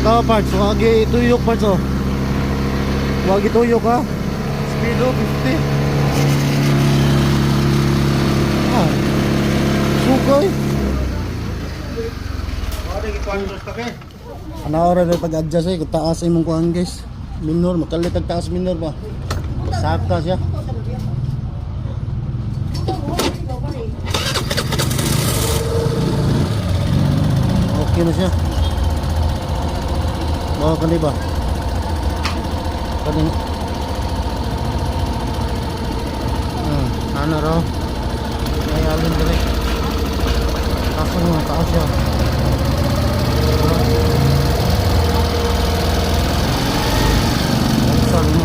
Tao parts, wagi tuyok parts oh. Wagi tuyok ha. Speed oh, 50. Ah. Sugay. Ano oras na pag-adjust eh, kung taas ay mong kuhan guys. Minor, makalit ang taas minor ba? Sakta siya. Okay na siya. Bawa ka ba? Kanin. Ano raw? May alin dali. Taas mo, taas siya. Saan mo?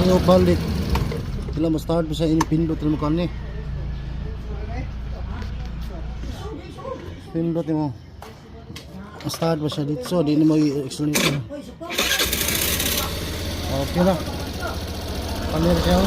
Yung balik sila ma-start sa inipindot mo kani pindot mo ma-start ba siya dito so di na mag-accelerator okay na panir siya